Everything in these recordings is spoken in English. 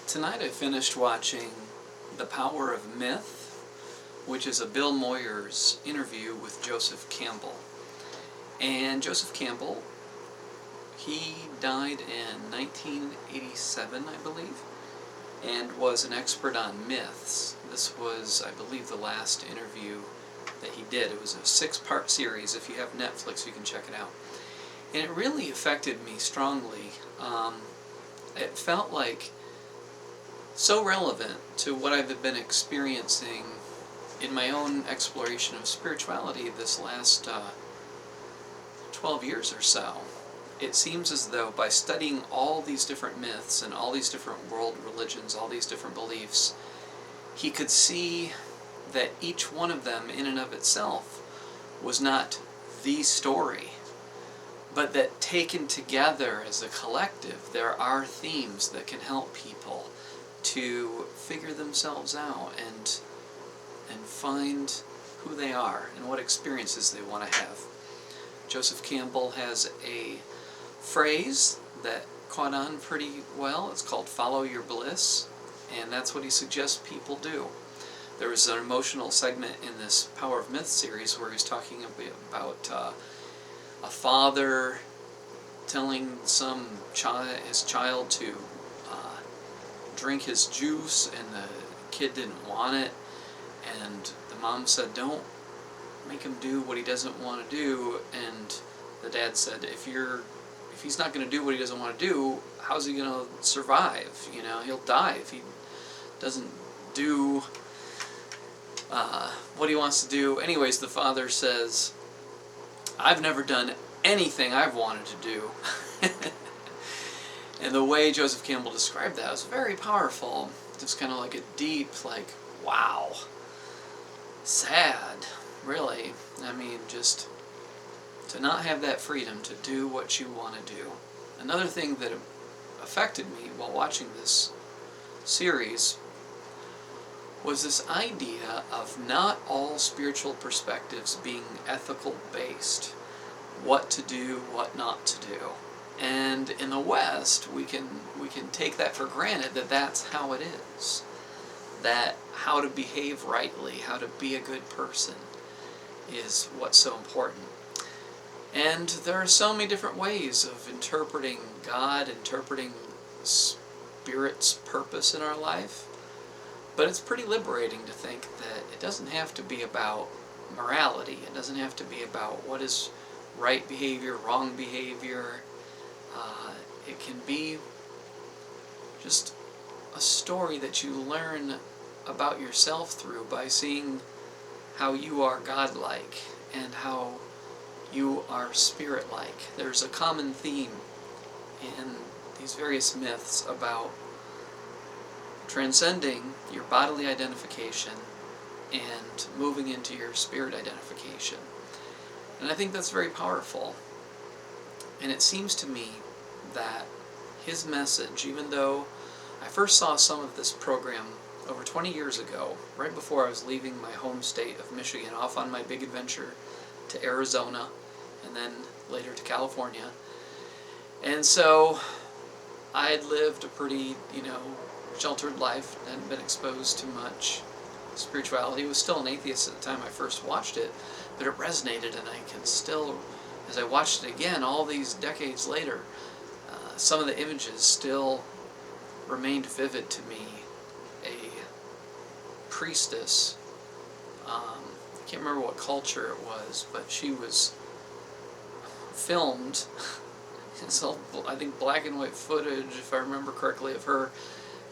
Tonight I finished watching The Power of Myth, which is a Bill Moyers interview with Joseph Campbell. And Joseph Campbell, he died in 1987, I believe, and was an expert on myths. This was, I believe, the last interview that he did. It was a 6-part series. If you have Netflix, you can check it out. And it really affected me strongly. It felt like so relevant to what I've been experiencing in my own exploration of spirituality this last 12 years or so. It seems as though by studying all these different myths and all these different world religions, all these different beliefs, he could see that each one of them in and of itself was not the story, but that taken together as a collective, there are themes that can help people to figure themselves out and find who they are and what experiences they want to have. Joseph Campbell has a phrase that caught on pretty well. It's called "follow your bliss," and that's what he suggests people do. There was an emotional segment in this Power of Myth series where he's talking about a father telling his child to drink his juice, and the kid didn't want it, and the mom said, "Don't make him do what he doesn't want to do," and the dad said, if he's not going to do what he doesn't want to do, how's he going to survive? He'll die if he doesn't do what he wants to do. Anyways, the father says, "I've never done anything I've wanted to do." And the way Joseph Campbell described that was very powerful. Just kind of like a deep, wow, sad, really. I mean, just to not have that freedom to do what you want to do. Another thing that affected me while watching this series was this idea of not all spiritual perspectives being ethical based. What to do, what not to do. And in the West, we can take that for granted that that's how it is. That how to behave rightly, how to be a good person is what's so important. And there are so many different ways of interpreting God, interpreting Spirit's purpose in our life. But it's pretty liberating to think that it doesn't have to be about morality. It doesn't have to be about what is right behavior, wrong behavior. It can be just a story that you learn about yourself through by seeing how you are God-like and how you are spirit-like. There's a common theme in these various myths about transcending your bodily identification and moving into your spirit identification. And I think that's very powerful. And it seems to me that his message, even though I first saw some of this program over 20 years ago, right before I was leaving my home state of Michigan, off on my big adventure to Arizona, and then later to California. And so I had lived a pretty, sheltered life, hadn't been exposed to much spirituality. I was still an atheist at the time I first watched it, but it resonated, and I can still, as I watched it again all these decades later, some of the images still remained vivid to me. A priestess, I can't remember what culture it was, but she was filmed. It's all, I think, black and white footage, if I remember correctly, of her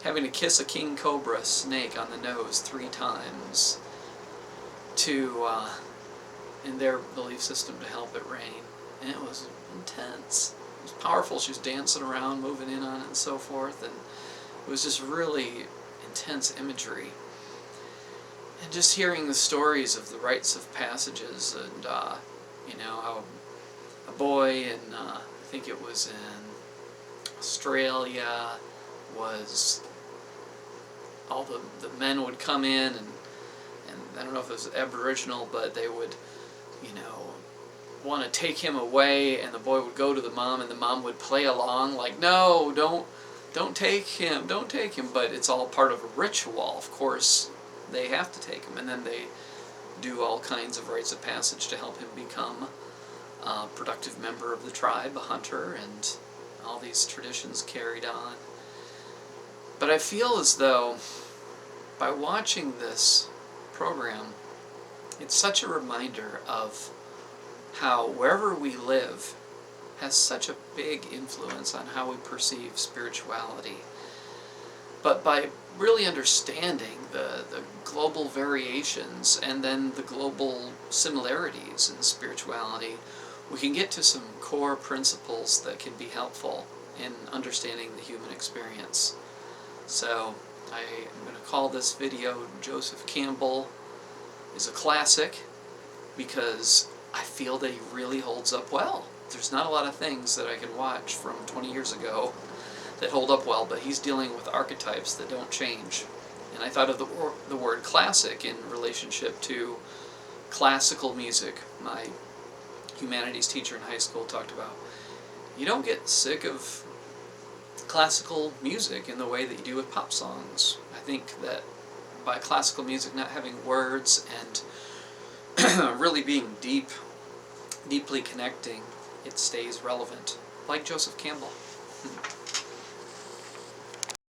having to kiss a king cobra snake on the nose 3 times to, in their belief system, to help it rain. And it was intense. It was powerful. She was dancing around, moving in on it and so forth, and it was just really intense imagery. And just hearing the stories of the rites of passages and, how a boy in, I think it was in Australia, was, all the men would come in, and I don't know if it was Aboriginal, but they would, want to take him away, and the boy would go to the mom, and the mom would play along, like, "No, don't take him, but it's all part of a ritual. Of course, they have to take him, and then they do all kinds of rites of passage to help him become a productive member of the tribe, a hunter, and all these traditions carried on. But I feel as though by watching this program, it's such a reminder of how wherever we live has such a big influence on how we perceive spirituality. But by really understanding the global variations and then the global similarities in spirituality, we can get to some core principles that can be helpful in understanding the human experience. So I'm going to call this video Joseph Campbell is a classic because I feel that he really holds up well. There's not a lot of things that I can watch from 20 years ago that hold up well, but he's dealing with archetypes that don't change. And I thought of the word classic in relationship to classical music. My humanities teacher in high school talked about, you don't get sick of classical music in the way that you do with pop songs. I think that by classical music not having words and really being deeply connecting, it stays relevant, like Joseph Campbell.